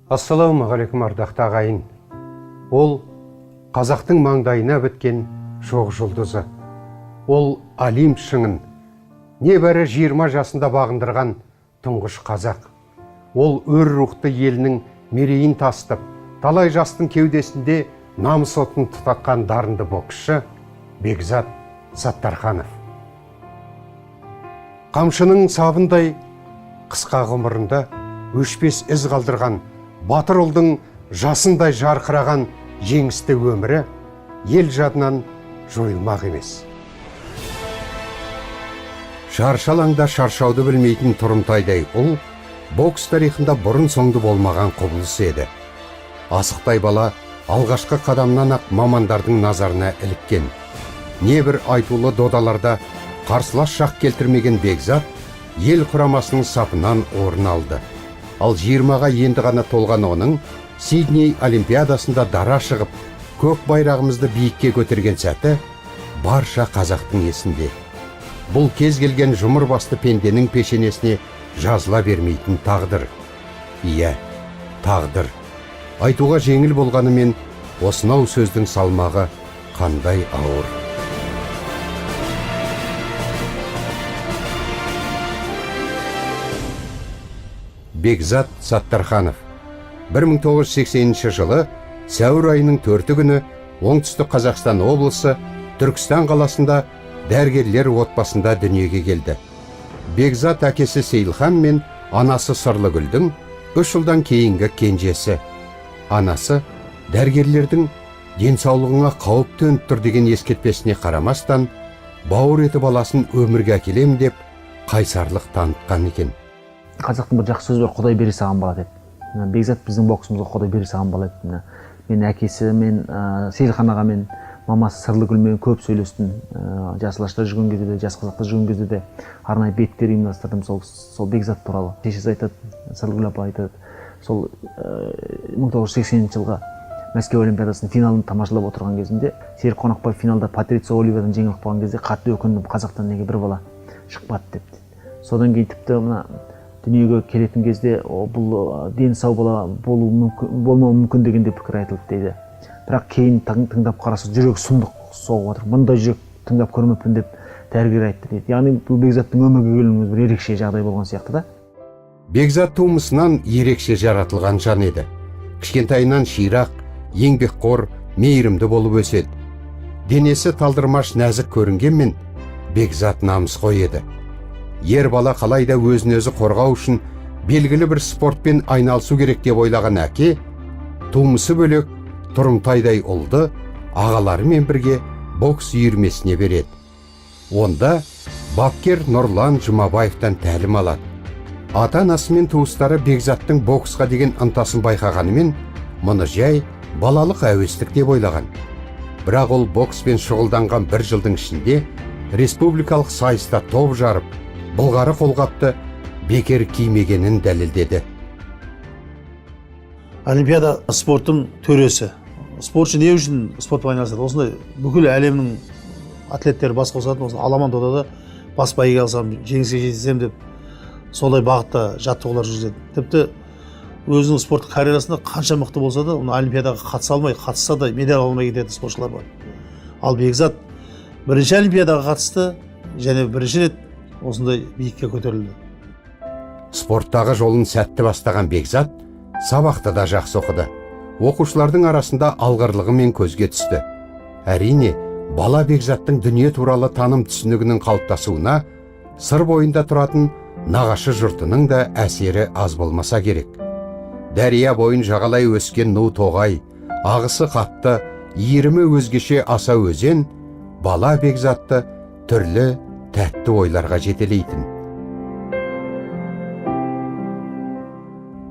Ассалаумағалейкум ардақты ағайын. Ол қазақтың маңдайына біткен шоқ жұлдызы. Ол Олимп шыңын небәрі 20 жасында бағындырған тұңғыш қазақ. Ол өр рухты елінің мерейін тастып, талай жастың кеудесінде намыс отын тұтатқан дарынды боксшы Бекзат Саттарханов. Қамшының сабындай қысқа ғұмырында өшпес із қалдырған батыр ұлдың жасындай жарқыраған жеңісті өмірі ел жадынан жойылмақ емес. Шаршалаңда шаршауды білмейтін Тұрымтайдай ұл бокс тарихында бұрын соңды болмаған құбылыс еді. Асықтай бала алғашқы қадамнан ақ мамандардың назарына іліккен. Небір айтулы додаларда қарсылас шақ келтірмеген Бекзат ел құрамасының сапынан орын алды. Ал 20-ға енді ғана толған оның Сидней Олимпиадасында дара шығып, көк байрағымызды биікке көтерген сәті барша қазақтың есінде. Бұл кез келген жұмыр басты пенденің пешенесіне жазыла бермейтін тағдыр. Иә, тағдыр. Айтуға жеңіл болғанымен, осынау сөздің салмағы қандай ауыр. Бекзат Саттарханов 1980 жылы сәуір айының 4 күні оңтүстік Қазақстан облысы Түркістан қаласында дәрігерлер отбасында дүниеге келді. Бекзат әкесі Сейілхан мен анасы Сырлыгүлдің 3 жылдан кейінгі кенжесі. Анасы дәрігерлердің денсаулығыңа қауіп төніп тұр деген ескертпесіне қарамастан бауыр еті баласын өмірге әкелем деп қайсарлық танытқан екен. Қазақтың бір жақсы сөзі бар, Құдай бере саған бала деп. Бекзат біздің боксымызға Құдай бере саған бала деп. Мен әкесі мен Сейілхан аға мен мамасы Сырлыгүлмен көп сөйлестім. Жас алашта жүрген кезде де, жас қазақта жүрген кезде де арнайы беттер ұйымдастырдым сол Бекзат туралы. Шешесі айтады, Сырлыгүл апа айтады. Сол 1980 жылға Мәскеу Олимпиадасының финалын тамашалап отырған кезінде Серік Қонақбаев финалда Патриция Оливерден жеңіліп қалған кезде қатты өкіндім, қазақтан неге бір бала шықпады деп. Содан кейін тіпті мына дүниеге келетін кезде бұл дені сау бала болмауы мүмкін дегенде пікір айтылды дейді. Бірақ кейін тыңдап қараса жүрек сұмдық соғып отыр. Мұндай жүрек тыңдап көрмеппін деп дәрігер айтты дейді. Яғни бұл Бекзаттың өмірге келуіміз бір ерекше жағдай болған сияқты да. Бекзат тумысынан ерекше жаратылған жан еді. Кішкентайынан ширақ, еңбекқор, мейірімді болып өседі. Денесі талдырмаш нәзік көрінгенмен Бекзат намысқой еді. Ер бала қалайда өзін-өзі қорғау үшін белгілі бір спортпен айналысу керек деп ойлаған әке, тумысы бөлек Тұрымтайдай ұлды ағаларымен бірге бокс үйірмесіне береді. Онда бапкер Нұрлан Жұмабаевтан тәлім алады. Ата-анасы мен туыстары Бекзаттың боксқа деген ынтасын байқағанымен, мұны жай балалық әуестік деп ойлаған. Бірақ ол бокспен шұғылданған бір жылдың ішінде республикалық сайыста топ жарып, былғары қолғапты бекер кимегенін дәлелдеді. Олимпиада спорттың төресі. Спортшы не үшін спортпен айналысады? Осындай бүкіл әлемнің атлеттері бас қосатын, осы аламан додада бас бәйге алсам, жеңіске жетсем деп солай бағытта жаттығулар жүргізеді. Тіпті өзінің спорттық карьерасында қанша мықты болса да, оны олимпиадаға қатыса алмай, қатысса да медаль алмай кететін спортшылар бар. Ал Бекзат бірінші олимпиадаға қатысты және бірінші рет осындай биікке көтерілді. Спорттағы жолын сәтті бастаған Бекзат сабақты да жақсы оқыды. Оқушылардың арасында алғырлығымен көзге түсті. Әрине, бала Бекзаттың дүние туралы таным түсінігінің қалыптасуына сыр бойында тұратын нағашы жұртының да әсері аз болмаса керек. Дәрия бойын жағалай өскен ну тоғай, ағысы қатты, иірімі өзгеше аса өзен, бала Бекзатты түрлі тәтті ойларға жетелейтін.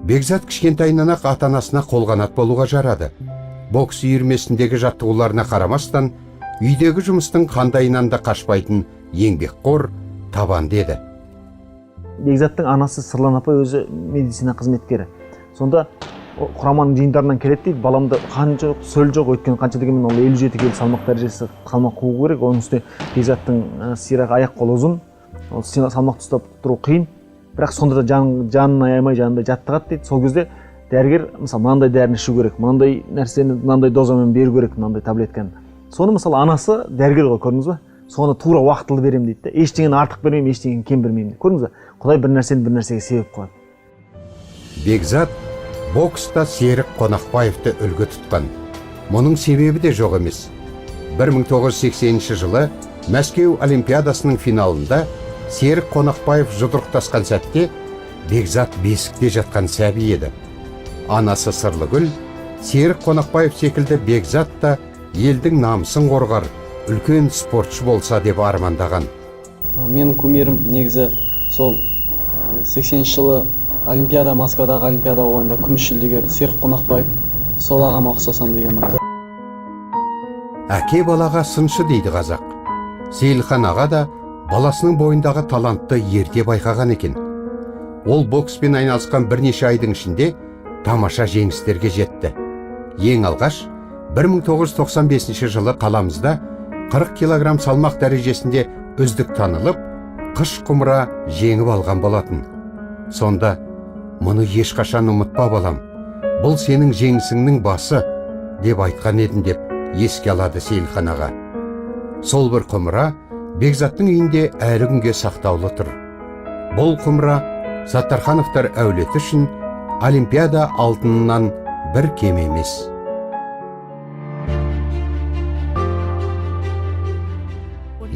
Бекзат кішкентайынан ақ ата-анасына қолғанат болуға жарады. Бокс үйірмесіндегі жаттығуларына қарамастан, үйдегі жұмыстың қандайынан да қашпайтын еңбекқор, табанды еді. Бекзаттың анасы Сырлан апай өзі медицина қызметкері. Сонда құраманың жиындарынан келеді дейді, баламда қан жоқ, сөл жоқ, өйткені қанша дегенмен ол 57 келі салмақ дәрежесі қалмақ қуу керек. Оның үстіне Бекзаттың сирақ аяқ қолы ұзын, салмақты ұстап тұру қиын. Бірақ сонда да жанын аямай жанында жаттығады дейді. Сол кезде дәрігер мысалы мынандай дәріні ішу керек, мынандай нәрсені мынандай дозамен беру керек, мынандай таблетканы. Соны мысалы анасы дәрігер ғой, көрдіңіз ба? Соны тура уақытылы беремін дейді. Ештеңені артық бермеймін, ештеңені кем бермеймін. Көрдіңіз ба? Құдай бір нәрсені бір нәрсеге себеп қылады. Бекзат бокста Серік Қонақбаевты үлгі тұтқан. Мұның себебі де жоқ емес. 1980 жылы Мәскеу Олимпиадасының финалында Серік Қонақбаев жұдырықтасқан сәтте Бекзат бесікте жатқан сәби еді. Анасы Сырлыгүл Серік Қонақбаев секілді Бекзат та елдің намысын қорғар үлкен спортшы болса деп армандаған. Менің кумирім негізі сол 80 жылы Москвадағы Олимпиада ойында күміс жүлдегер Серік Қонақбаев, сол ағама ұқсасам деген ой. Әке балаға сыншы дейді қазақ. Сейілхан аға да баласының бойындағы талантты ерте байқаған екен. Ол бокспен айналысқан бірнеше айдың ішінде тамаша жеңістерге жетті. Ең алғаш 1995 жылы қаламызда 40 килограмм салмақ дәрежесінде үздік танылып, қыш құмыра жеңіп алған болатын. Сонда, мұны ешқашан ұмытпа балам, бұл сенің жеңісіңнің басы деп айтқан едім деп еске алады Сейілхан аға. Сол бір құмыра Бекзаттың үйінде әлі күнге сақтаулы тұр. Бұл құмыра Саттархановтар әулеті үшін Олимпиада алтынынан бір кем емес.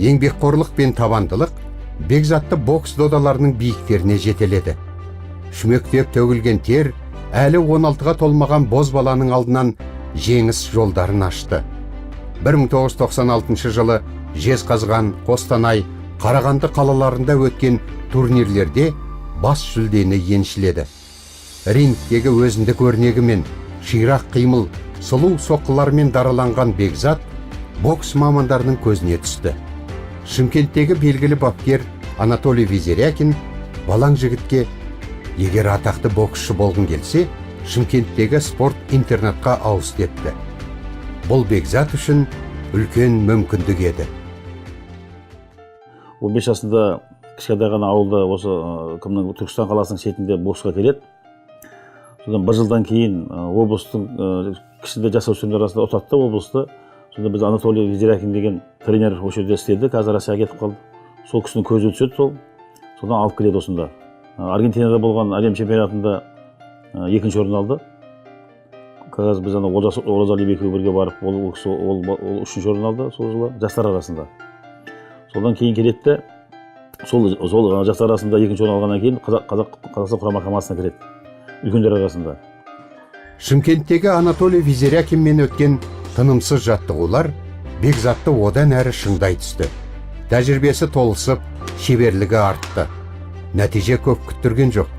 Еңбекқорлық пен табандылық Бекзатты бокс додаларының биіктеріне жетеледі. Шүмектеп төгілген тер әлі 16-ға толмаған боз баланың алдынан жеңіс жолдарын ашты. 1996 жылы Жезқазған, Қостанай, Қарағанды қалаларында өткен турнирлерде бас жүлдені еншіледі. Рингтегі өзіндік өрнегімен, ширақ қимыл, сұлу соққылармен дараланған Бекзат бокс мамандарының көзіне түсті. Шымкенттегі белгілі бапкер Анатолий Визерякин балаң жігітке, егер атақты боксшы болғың келсе, Шымкенттегі спорт интернатқа ауыс депті. Бұл Бекзат үшін үлкен мүмкіндік еді. 15 жасында кішкентай ғана ауылда осы кімнің Түркістан қаласының шетінде боксқа келеді. Содан бір жылдан кейін облыстың кішкентай жасөспірімдер арасында ұтатты облысты. Сонда біз Анатолий Визерякин деген тренер осы жерде істеді, қазір Россияға кетіп қалды. Сол кісінің көзі түседі сол. Содан алып келеді осында. Аргентинада болған әлем чемпионатында екінші орын алды. Қазір біз Оразалиев екеуі бірге барып, ол үшінші орын алды сол жылы жастар арасында. Содан кейін келеді, сол жастар арасында екінші орын алғаннан кейін Қазақстан құрама командасына кіреді, үлкендер арасында. Шымкенттегі Анатолий Визерякинмен өткен тынымсыз жаттығулар Бекзатты одан әрі шыңдай түсті. Тәжірибесі толысып, шеберлігі артты. Нәтиже көп күттірген жоқ.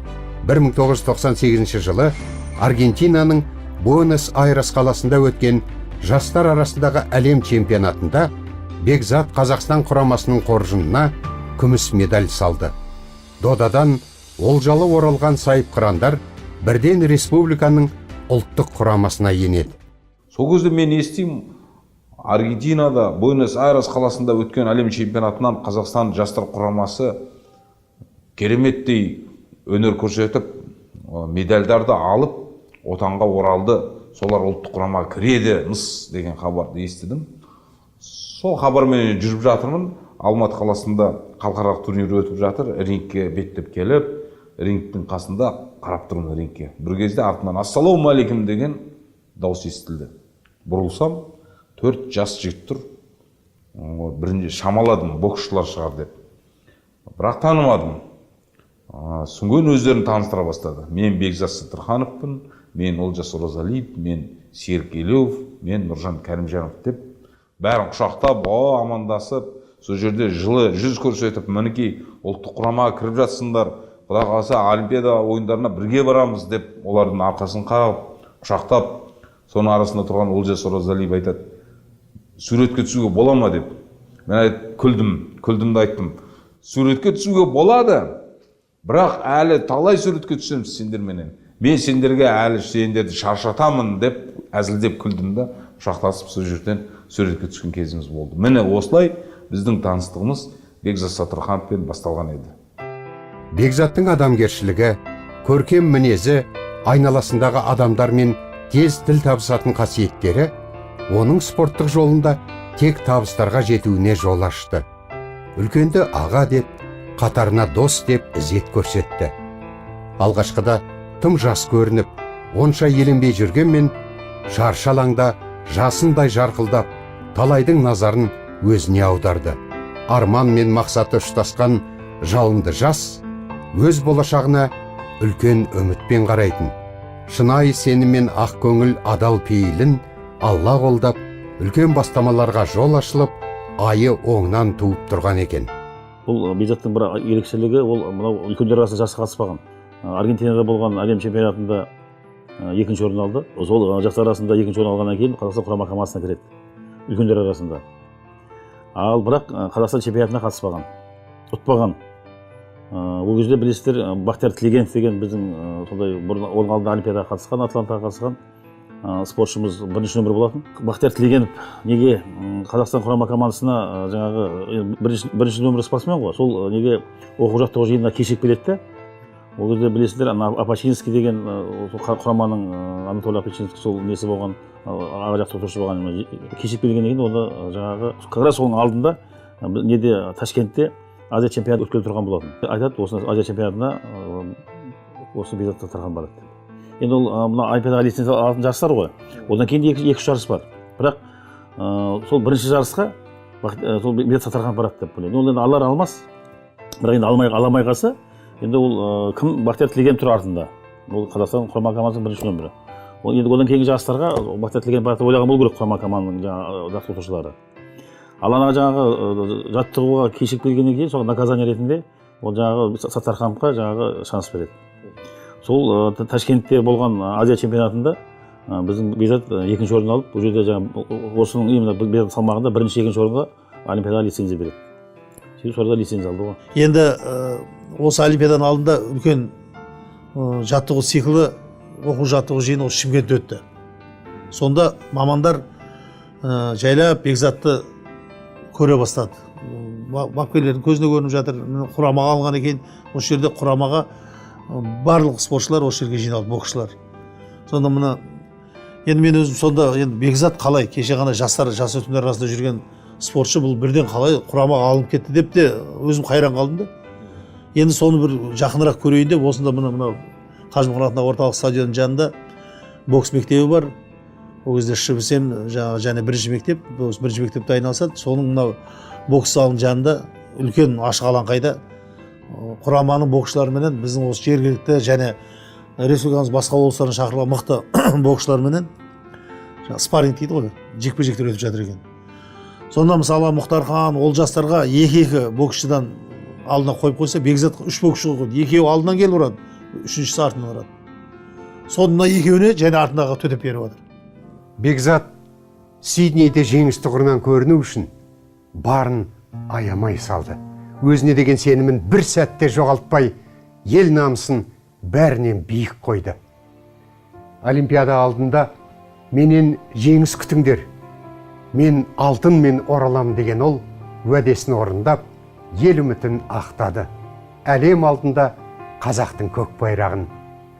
1998 жылы Аргентинаның Буэнос-Айрес қаласында өткен жастар арасындағы әлем чемпионатында Бекзат Қазақстан құрамасының қоржынына күміс медаль салды. Додадан олжалы оралған сайыпқырандар бірден республиканың ұлттық құрамасына енеді. Сол кезде мен естимін, Аргентинада Буэнос-Айрес қаласында өткен әлем чемпионатынан Қазақстан жастар құрамасы кереметтей өнер көрсетіп, медальдарды алып, отанға оралды. Солар ұлттық құрамаға кіреді, мыс деген хабарды естідім. Сол хабармен жүріп жатырмын. Алматы қаласында халықаралық турнир өтіп жатыр. Рингке беттеп келіп, рингтің қасында қарап тұрмын рингке. Bir кезде артынан ассалаумағалейкум деген дауыс естілді. Бұрылсам, 4 жас жігіт тұр. Бірінші шамаладым, боксшылар шығар деп. Бірақ танымадым. Сүңген өздерін таныстыра бастады. Мен Бекзат Саттархановпын, мен Олжас Оразалиев, мен Серік Елеуов, мен Нұржан Кәрімжанов деп. Бәрін құшақтап, амандасып, сол жерде жылы жүз көрсетіп, мінекей ұлттық құрамаға кіріп жатсыңдар, Құдай қаласа Олимпиада ойындарына бірге барамыз деп, олардың арқасын қағып, құшақтап, соның арасында тұрған Олжас Оразалиев айтады, суретке түсуге бола ма деп. Мен күлдім да айттым, суретке түсуге болады, бірақ әлі талай суретке түсеміз сендерменен. Мен сендерге әлі сендерді шаршатамын деп, әзілдеп күлдім да, құшақтасып сол жерден суретке түскен кезіміз болды. Міне осылай біздің таныстығымыз Бекзат Саттархановпен басталған еді. Бекзаттың адамгершілігі, көркем мінезі, айналасындағы адамдармен тез тіл табысатын қасиеттері оның спорттық жолында тек табыстарға жетуіне жол ашты. Үлкенді аға деп, қатарына дос деп ізет көрсетті. Алғашқыда тым жас көрініп, онша еленбей жүргенмен, шаршы алаңда жасындай жарқылдап, талайдың назарын өзіне аударды. Арман мен мақсаты ұштасқан жалынды жас, өз болашағына үлкен үмітпен қарайтын. Шынайы сеніммен ақ көңіл адал пейілін Алла қолдап, үлкен бастамаларға жол ашылып, айы оңнан туып тұрған екен. Бұл Бекзаттың бір ерекшелігі, ол мынау үлкендер арасында жасы қатыспаған. Аргентинада болған әлем чемпионатында екінші орын алды. Сол жастар арасында екінші орын алғаннан кейін Қазақстан құрама командасына кіреді. Үлкендер арасында. Ал бірақ Қазақстан чемпионатына қатыспаған. Ұтпаған. Ол кезде білесіздер, Бақтияр Тілегенов деген біздің сондай бұрын оның алдында Олимпиадаға қатысқан, Атлантаға қатысқан спортшымыз бірінші нөмір болатын. Бақтияр Тілегенов неге Қазақстан құрама командасына жаңағы бірінші нөмір спортсмен ғой. Сол неге оқу жаттығу жиынына кешігіп келеді. Ол кезде білесіздер, Апачинский деген құраманың Анатолий Апачинский сол несі болған, аға жаттықтырушы болған, кешігіп келгеннен кейін онда жаңағы как раз оның алдында неде Ташкентте Азия чемпионаты өткелі тұрған болатын. Айтады, осы Азия чемпионатына осы Бекзат Тархан барады деп. Енді ол мына Олимпиадаға лицензия алатын жарыстар ғой. Одан кейін екі-үш жарыс бар. Бірақ сол бірінші жарысқа сол Бекзат Тархан барады деп біледі. Ол енді алар алмас. Бірақ енді аламай қалса, енді ол кім Бақтияр Тілеген тұр артында. Ол Қазақстан құрама командасының бірінші нөмірі. Ол енді одан кейінгі жарыстарға Бақтияр Тілеген барады ойлаған болу керек құрама команданың жаңағы жаттықтырушылары. Ал ана жаңағы жаттығуға кешігіп келгеннен кейін сол наказание ретінде ол жаңағы Саттархановқа жаңағы шанс береді. Сол Ташкентте болған Азия чемпионатында біздің Бекзат екінші орын алып, бұл жерде жаңағы осының именно Бекзат салмағында бірінші екінші орынға Олимпиадаға лицензия береді. Сөйтіп сонда лицензия алды ғой. Енді осы Олимпиаданың алдында үлкен жаттығу циклі, оқу жаттығу жиыны осы Шымкентте өтті. Сонда мамандар жайлап Бекзатты көре бастады. Бапкерлердің көзіне көрініп жатыр. Құрамаға алған екен. Осы жерде құрамаға барлық спортшылар осы жерге жиналды, боксшылар. Сонда мына енді мен өзім сонда енді Бекзат қалай кеше ғана жасөспірімдер арасында жүрген спортшы бұл бірден қалай құрамаға алынып кетті деп те өзім қайран қалдым да. Енді соны бір жақынырақ көрейін деп осында мына Қажымұқан атындағы орталық стадионның жанында бокс мектебі бар. Ол кезде ШБСМ және бірінші мектеп, бірінші мектепте айналысады. Соның мынау бокс залының жанында үлкен ашық алаңқайда құраманың боксшыларыменен біздің осы жергілікті және республикамыз басқа облыстардан шақырылған мықты боксшыларыменен спарринг дейді ғой, жекпе-жектер өтіп жатыр екен. Сонда мысалы Мұхтархан, Олжастарға екі боксшыдан алдына қойып қойса, Бекзатқа 3 боксшы қойды. Екеуі алдынан келіп ұрады, үшіншісі артынан ұрады. Сонда екеуіне және артындағы төтеп беріп жатыр. Бекзат Сиднейде жеңіс тұғырынан көріну үшін барын аямай салды. Өзіне деген сенімін бір сәтте жоғалтпай, ел намысын бәрінен биік қойды. Олимпиада алдында менен жеңіс күтіңдер, мен алтынмен оралам деген ол уәдесін орындап, ел үмітін ақтады. Әлем алдында қазақтың көк байрағын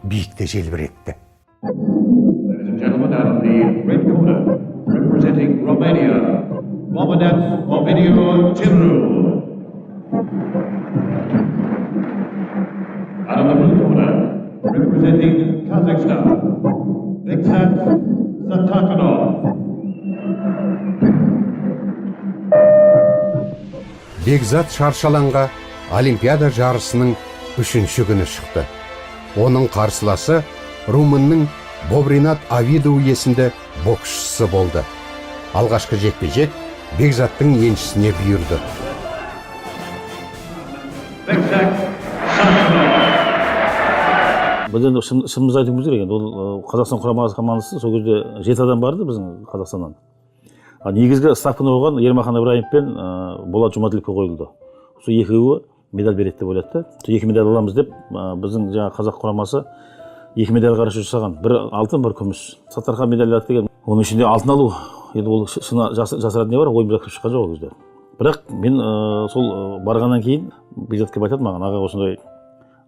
биікте желбіретті. Ladies and gentlemen, out of the red corner, representing Romania, Mohamed Ovidiu Timru. Out of the blue corner, representing Kazakhstan, Bekzat Satakhanov. Бекзат шаршаланға Олимпиада жарысының 3-ші күні шықты. Оның қарсыласы Румынның Бобринат Авидou есімді боксшысы болды. Алғашқы жекпе-жек Бекзаттың еншісіне бұйырды. Бізден шынымыз айтуымыз керек. Ол Қазақстан құрама командасы сол кезде 7 адам барды біздің Қазақстаннан. Негізгі ставканы қойған Ермахан Ибраимов пен Болат Жұмаділовке қойылды. Сол екеуі медаль береді деп ойлады. Сол 2 медаль аламыз деп біздің жаңа қазақ құрамасы 2 медаль қарашы жасаған. Бір алтын, бір күміс. Саттархан медаль алды деген. Оның ішінде алтын алу. Енді ол шына жасыратын не бар, ойымызға кіріп шыққан жоқ ол кезде. Бірақ мен сол барғаннан кейін Бекзатқа айтады маған, аға осындай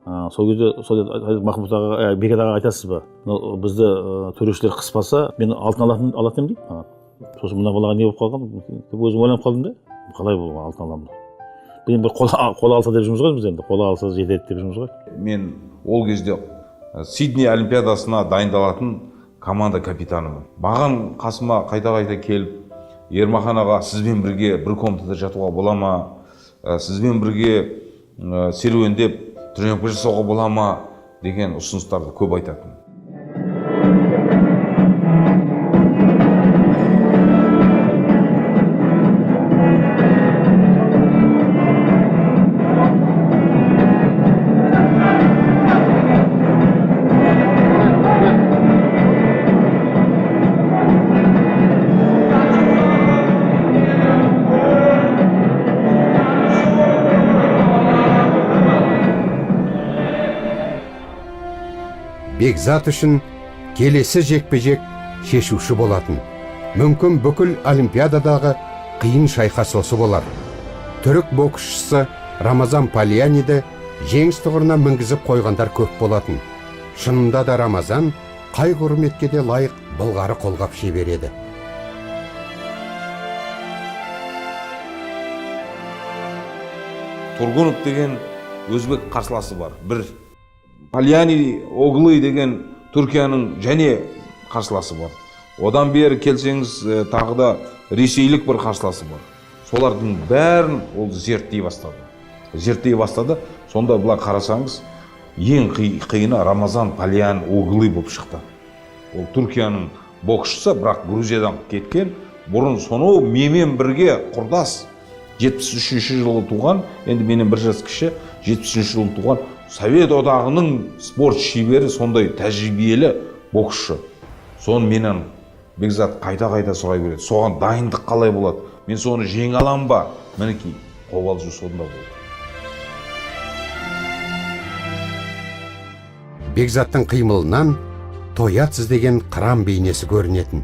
сол кезде сол Махмұт аға, Бекет аға айтасыз ба, бізді төрешілер қыспаса, мен алтын алатын дейді маған. Сосын мына балаға не болып қалған деп өзім ойланып қалдым да, қалай бұл алтын аламын. Біз бір қола алса деп жүрміз ғой, біз енді қола алса жетеді деп жүрміз ғой. Мен ол кезде Сидней Олимпиадасына дайындалатын команда капитанымын. Маған қасыма қайта келіп, Ермахан аға, сізбен бірге бір комнатада жатуға бола ма? Сізбен бірге серуендеп тренировка жасауға бола ма? Деген ұсыныстарды көп айтатын. Бекзат үшін келесі жекпе-жек шешуші болатын. Мүмкін бүкіл Олимпиададағы қиын шайқас осы болар. Түрік боксшысы Рамазан Пальяниді жеңіс тұғырына мінгізіп қойғандар көп болатын. Шынында да Рамазан қай құрметке де лайық былғары қолғап шебереді. Тургунов деген өзбек қарсыласы бар. Бір Пальяни Оглы деген Түркияның және қарсыласы бар. Одан бері келсеңіз тағы да ресейлік бір қарсыласы бар. Солардың бәрін ол зерттей бастады. Сонда бұлар қарасаңыз, ең қиыны Рамазан Пальяни Оглы болып шықты. Ол Түркияның боксшысы, бірақ Грузиядан кеткен. Бұрын сонау менімен бірге құрдас 73 жылы туған, енді менен бір жас кіші, 73 жылы туған Совет одағының спорт шебері, сондай тәжірибелі боксшы. Соны менен Бекзат қайта сұрай береді. Соған дайындық қалай болады? Мен соны жеңе алам ба? Мінекей, қобалжу сонда болды. Бекзаттың қимылынан тоятсыз деген қыран бейнесі көрінетін.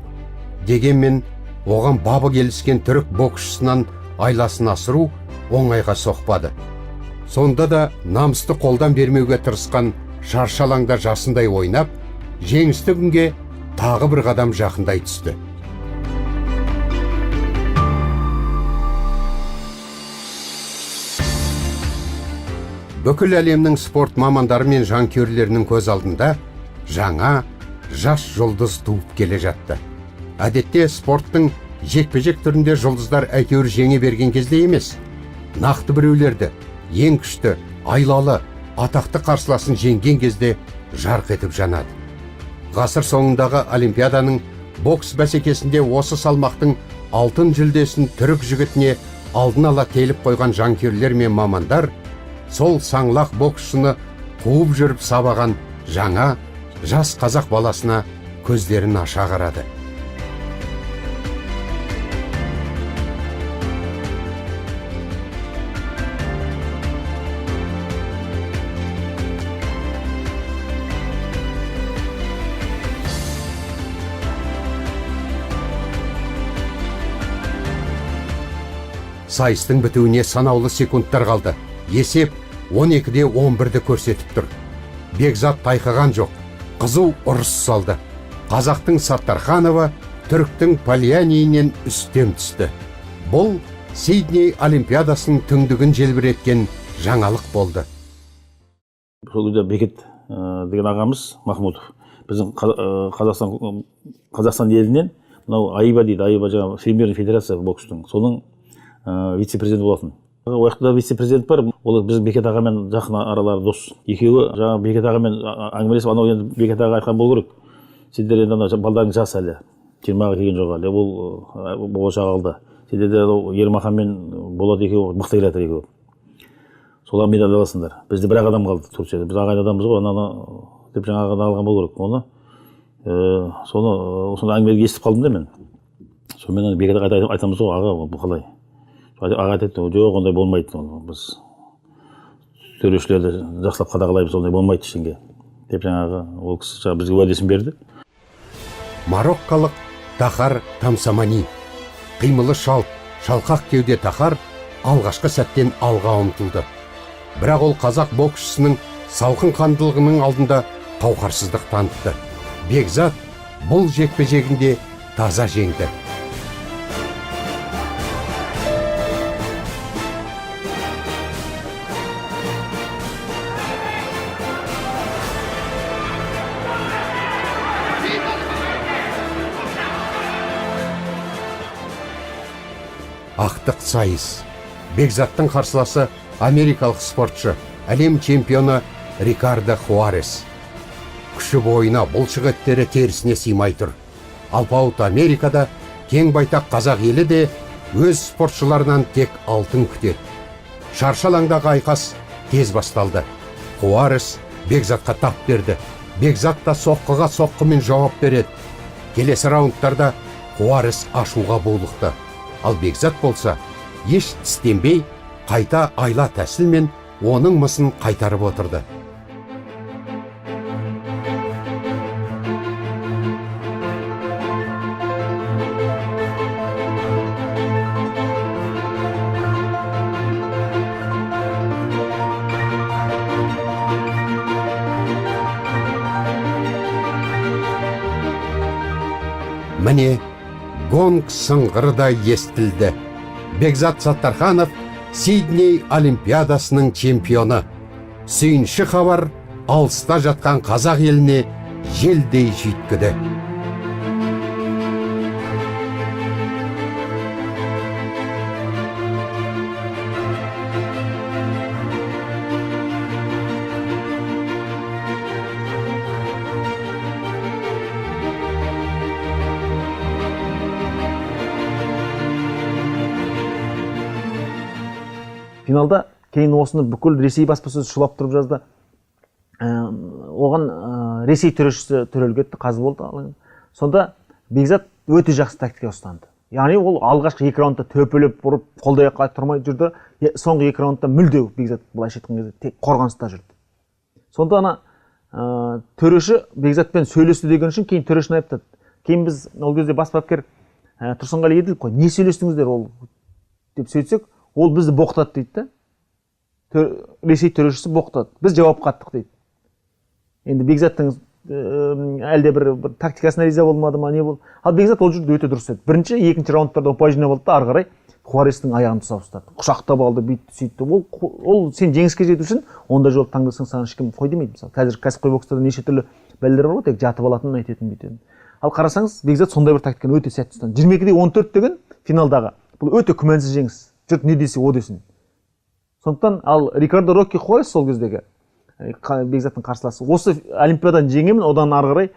Дегенмен, оған бабы келіскен түрік боксшысынан айласын асыру оңайға соқпады. Сонда да намысты қолдан бермеуге тырысқан шаршалаңда жасындай ойнап, жеңісті күнге тағы бір қадам жақындай түсті. Бүкіл әлемнің спорт мамандары мен жанкүйерлерінің көз алдында жаңа жас жұлдыз туып келе жатты. Әдетте спорттың жекпе-жек түрінде жұлдыздар әйтеуір жеңе берген кезде емес, нақты біреулерді ең күшті, айлалы, атақты қарсыласын жеңген кезде жарқ етіп жанады. Ғасыр соңындағы Олимпиаданың бокс бәсекесінде осы салмақтың алтын жүлдесін түрік жігітіне алдын ала теліп қойған жанкүйерлер мен мамандар сол саңлақ боксшыны қуып жүріп сабаған жаңа жас қазақ баласына көздерін аша қарады. Сайыстың бітуіне санаулы секундтар қалды. Есеп 12-де 11-ді көрсетіп тұр. Бекзат тайқыған жоқ. Қызу ұрыс салды. Қазақтың Саттарханова түріктің Пальянинен үстем түсті. Бұл Сидней Олимпиадасының түңдігін желбіреткен жаңалық болды. Сол кезде Бекет деген ағамыз Махмутов біздің Қазақстан елінен мынау Айба дейді, Айба жаңа Всемирный федерация бокстың, соның вице-президент болатын. Ол уақытта вице-президент бар, ол біздің Бекет ағамен жақын аралары дос. Екеуі жаңа Бекет ағамен әңгімелесіп, анау енді Бекет аға айтқан болу керек. Сендер енді балдарың жас әлі, 20-ға келген жоқ әлі, бұл болашақ алды. Сендер де Ермахан мен Болат екеуі мықты келатыр екеуі. Солар медаль аласыңдар. Бізде бір ақ адам қалды Турцияда. Біз ағайын адамбыз ғой, ананы деп жаңағы алған болу керек. Оны соны әңгімеге естіп қалдым да мен. Сонымен Бекет аға айтамыз ғой, аға бұл қалай? Аға айтады, жоқ, ондай болмайды. Біз төрешілерді жақсылап қадағалаймыз, ондай болмайды ештеңе деп жаңағы ол кісі бізге уәдесін берді. Мароккалық Тахар Тамсамани. Қимылы шалт, шалқақ кеуде Тахар алғашқы сәттен алға ұмтылды. Бірақ ол қазақ боксшысының салқын қандылығының алдында қауқарсыздық танытты. Бекзат бұл жекпе-жегінде таза жеңді. Ақтық сайыс. Бекзаттың қарсыласы америкалық спортшы, әлем чемпионы Рикардо Хуарес. Күші бойына бұлшық еттері терісіне сыймай тұр. Алпауыт Америкада кең байтақ қазақ елі де өз спортшыларынан тек алтын күтеді. Шаршы алаңдағы айқас тез басталды. Хуарес Бекзатқа тап берді. Бекзат та соққыға соққымен жауап береді. Келесі раундтарда Хуарес ашуға булықты. Ал Бекзат болса, еш тістенбей, қайта айла тәсілмен оның мысын қайтарып отырды. Міне, гонг сыңғыры да естілді. Бекзат Саттарханов Сидней Олимпиадасының чемпионы. Сүйінші хабар алыста жатқан қазақ еліне желдей жүйткіді. Финалда кейін осыны бүкіл Ресей баспасөзі шулап тұрып жазды. Оған Ресей төрешісі төреліп кетті, қазы болды. Сонда Бекзат өте жақсы тактика ұстанды. Яғни ол алғашқы 2 раундта төпелеп бұрып, қолдай-ақ тұрмай жүрді. Соңғы 2 раундта мүлде Бекзат былайша айтқан кезде тек қорғаныста жүрді. Сонда ана төреші Бекзатпен сөйлесті деген үшін кейін төрешіні айтты. Кейін біз ол кезде бас бапкер Тұрсынғали еділіп қой, не сөйлестіңіздер ол деп сөйтсек, ол бізді боқтады дейді. Ресей төрешісі боқтады. Біз жауап қаттық дейді. Енді Бекзаттың әлде бір тактикасына риза болмады ма, не болды? Ал Бекзат ол жерде өте дұрыс еді. Бірінші, екінші раундтарда ұпай болды да, ары қарай Хуарестің аяғын тұсап ұстады. Құшақтап алды, бүйтті, сөйтті. Ол сен жеңіске жету үшін ондай жол таңдасаң, саған ешкім қой демейді. Мысалы, қазір кәсіпқой бокста неше түрлі бәлелер бар, тек жатып алатын, айтатын, бүйтетін. Ал қарасаңыз, Бекзат сондай бір тактиканы өте сәтті ұстанды. 22-де 14 деген финалдағы бұл өте күмәнсіз жеңіс. Жұрт не десе о десін. Сондықтан ал Рикардо Рокки Хуарес сол кездегі Бекзаттың қарсыласы. Осы Олимпиададан жеңемін, одан ары қарай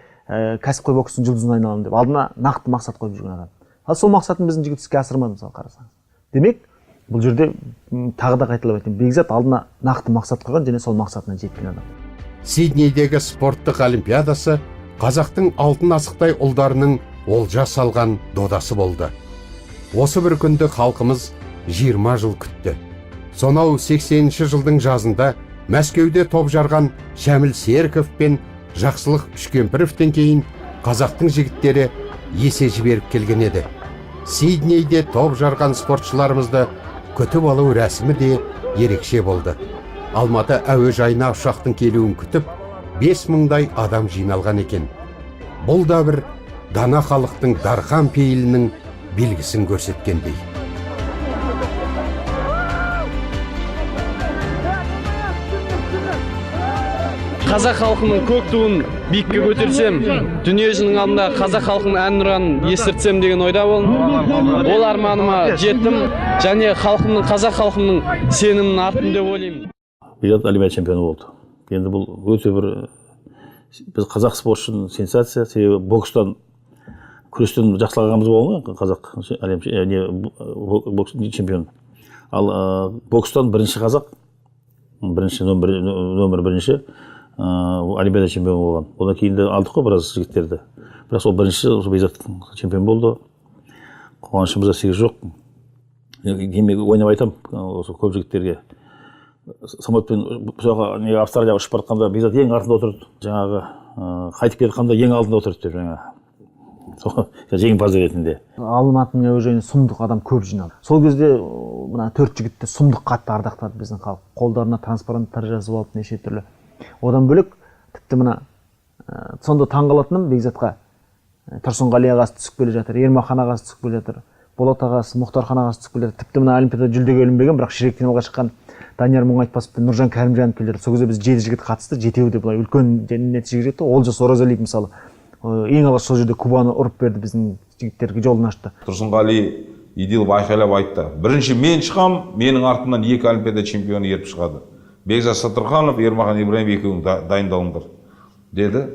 кәсіпқой бокстың жұлдызына айналамын деп алдына нақты мақсат қойып жүрген адам. Ал сол мақсатын біздің жігіт іске асырмады, мысалы қарасаңыз. Демек, бұл жерде тағы да қайталап айтайын, Бекзат алдына нақты мақсат қойған және сол мақсатына жеткен адам. Сиднейдегі спорттық олимпиадасы қазақтың алтын асықтай ұлдарының олжа салған додасы болды. Осы бір күнді халқымыз 20 жыл күтті. Сонау 80-ші жылдың жазында Мәскеуде топ жарған Шәміл Серіков пен Жақсылық Үшкемпіровтен кейін қазақтың жігіттері есе жіберіп келген еді. Сиднейде топ жарған спортшыларымызды күтіп алу рәсімі де ерекше болды. Алматы әуежайына ұшақтың келуін күтіп 5000-дай адам жиналған екен. Бұл да бір дана халықтың дархан пейілінің белгісін көрсеткендей. Қазақ халқының көк туын биікке көтерсем, дүние жүзінің алдында қазақ халқының әнұранын естіртсем деген ойда болдым. Ол арманыма жеттім, және қазақ халқының сенімінің арттым деп ойлаймын. Бекзат Олимпиада чемпионы болды. Енді бұл өте бір біз қазақ спорт үшін сенсация, себебі бокстан күрестен жақсылағанымыз болған ғой, қазақ бокс чемпион. Ал бокстан бірінші қазақ, нөмір бірінші Олимпиада чемпион болған. Одан кейін де алдық қой біраз жігіттерді. Бірақ сол бірінші Бекзат чемпион болды. Қуанышымызда шек жоқ. Демек ойнап айтам осы көп жігіттерге. Самолетпен Австралияға ұшып баратқанда Бекзат ең артында отырды. Жаңағы қайтып келе жатқанда ең алдында отырды деп жаңа. Жеңімпаз ретінде. Алматының әуежайына сұмдық адам көп жиналды. Сол кезде мына 4 жігітті сұмдық қатты ардақтады біздің халық. Қолдарына транспаранттар жазып алып неше түрлі. Одан бөлек тіпті мына сонда таңғалатыным Бекзатқа Тұрсынғали ағасы түсіп келе жатыр, Ермахан ағасы түсіп келе жатыр, Болат ағасы, Мұхтархан ағасы түсіп келе жатыр. Тіпті мына Олимпиада жүлдеге ілінбеген, бірақ ширек финалға шыққан Данияр Мұңайтпасов пен Нұржан Кәрімжанов келе жатыр. Сол кезде біз 7 жігіт қатысты, 7-еуі де былай үлкен нәтижеге жетті. Олжас Оразалиев мысалы ең алғаш сол жерде Кубаны ұрып берді, біздің жігіттерге жолын ашты. Тұрсынғали Идилов айқайлап айтты: бірінші мен шығам, менің артымнан 2 Олимпиада чемпионы еріп шығады. Бекзат Саттарханов, Ермахан Ибраимов екеуің дайындалыңдар деді.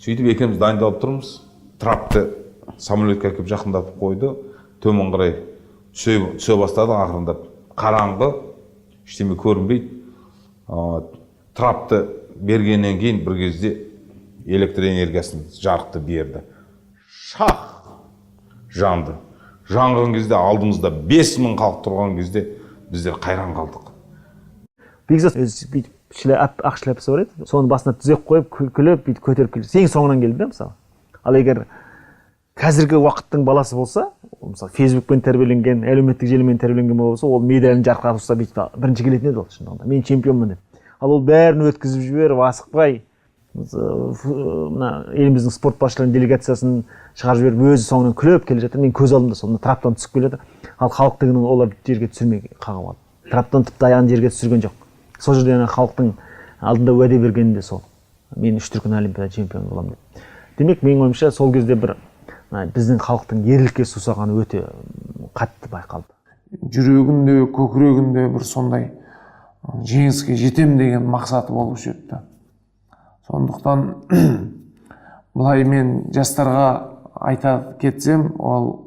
Сөйтіп екеуміз дайындалып тұрмыз. Трапты самолетке әкеп жақындатып қойды. Төмен қарай түсе бастады ақырындап. Қараңғы, ештеңе көрінбейді. Трапты бергеннен кейін бір кезде электр энергиясын жарықты берді. Шах жанды. Жанған кезде алдымызда 5000 халық тұрған кезде біздер қайран қалдық. Бекзат өзі ақ шляпасы бар еді, соны басына түзеп қойып, күліп, бүйтіп көтеріп келді. Ең соңынан келді да, мысалы. Ал егер қазіргі уақыттың баласы болса, мысалы Фейсбукпен тәрбиеленген, әлеуметтік желімен тәрбиеленген болса, ол медалін жарқыратып ұстап бүйтіп бірінші келетін еді ол шындығында. Мен чемпионмын деп. Ал ол бәрін өткізіп жіберіп, асықпай, мына еліміздің спорт басшыларының делегациясын шығарып жіберіп, өзі соңынан күліп келе жатыр. Мен көз алдымда соны траптан түсіп келе жатыр. Ал халық дегенін олар жерге түсірмей қағып алды. Траптан тіпті аяғын жерге түсірген жоқ. Сол жерде халықтың алдында уәде бергені де сол. Мен 3 дүркін Олимпиада чемпионы боламын деп. Демек, менің ойымша сол кезде бір біздің халықтың ерлікке сусағаны өте қатты байқалды. Жүрегінде, көкірегінде бір сондай жеңіске жетем деген мақсаты болып жетті. Сондықтан былай мен жастарға айта кетсем, ол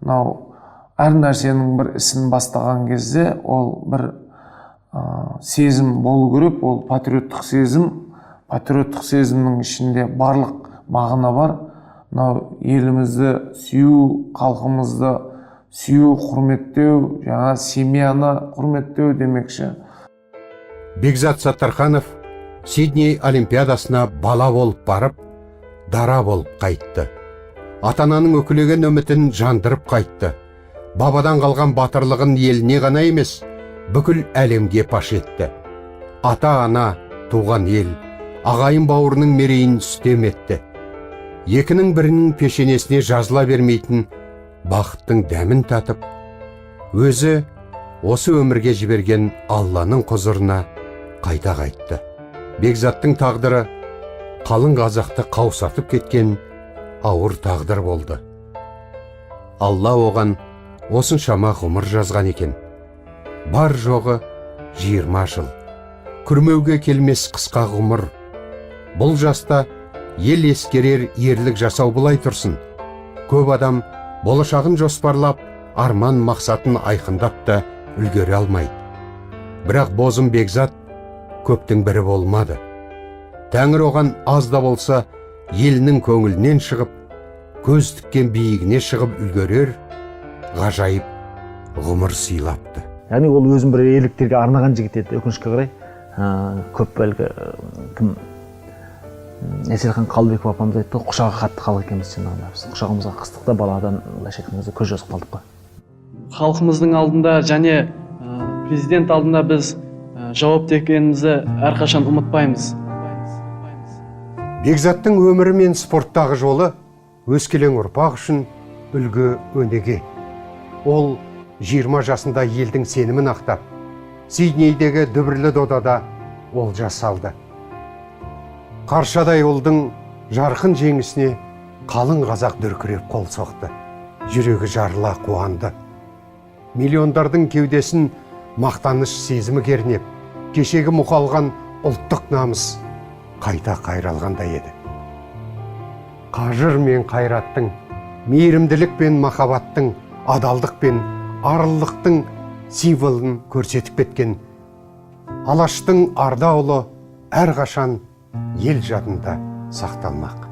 мынау әр нәрсенің бір ісін бастаған кезде ол бір сезім болу керек, ол патриоттық сезім. Патриоттық сезімнің ішінде барлық мағына бар. Мынау елімізді сүю, халқымызды сүю, құрметтеу, жаңа семьяны құрметтеу демекші. Бекзат Саттарханов Сидней Олимпиадасына бала болып барып, дара болып қайтты. Ата-ананың өкілеген үмітін жандырып қайтты. Бабадан қалған батырлығын еліне ғана емес, бүкіл әлемге паш етті. Ата-ана, туған ел, ағайын бауырының мерейін үстем етті. Екінің бірінің пешенесіне жазыла бермейтін бақыттың дәмін татып, өзі осы өмірге жіберген Алланың құзырына қайта қайтты. Бекзаттың тағдыры қалың қазақты қаусатып кеткен ауыр тағдыр болды. Алла оған осыншама ғұмыр жазған екен. Бар жоғы 20 жыл. Күрмеуге келмес қысқа ғұмыр. Бұл жаста ел ескерер ерлік жасау былай тұрсын. Көп адам болашағын жоспарлап, арман мақсатын айқындап та үлгере алмайды. Бірақ бозым Бекзат көптің бірі болмады. Тәңір оған аз да болса елінің көңілінен шығып, көз тіккен биігіне шығып үлгерер ғажайып ғұмыр сыйлапты. Яғни ол өзін бір ерліктерге арнаған жігіт еді, өкінішке қарай. Көп бәлгі кім Әселхан Қалбеков апамыз айтты, құшағы қатты халық екенбіз сенағында. Біз құшағымызға қыстықта баладан былайша айтқанда көз жазып қалдық қой. Халқымыздың алдында және президент алдында біз жауапты екенімізді әрқашан ұмытпаймыз. Бекзаттың өмірі мен спорттағы жолы өскелең ұрпақ үшін үлгі өнеге. Ол 20 жасында елдің сенімін ақтап, Сиднейдегі дүбірлі додада олжа салды. Қаршадай ұлдың жарқын жеңісіне қалың қазақ дүркіреп қол соқты. Жүрегі жарыла қуанды. Миллиондардың кеудесін мақтаныш сезімі кернеп, кешегі мұқалған ұлттық намыс қайта қайралғандай еді. Қажыр мен қайраттың, мейірімділік пен махаббаттың, адалдық пен арылдықтың символын көрсетіп кеткен Алаштың арда ұлы әрқашан ел жадында сақталмақ.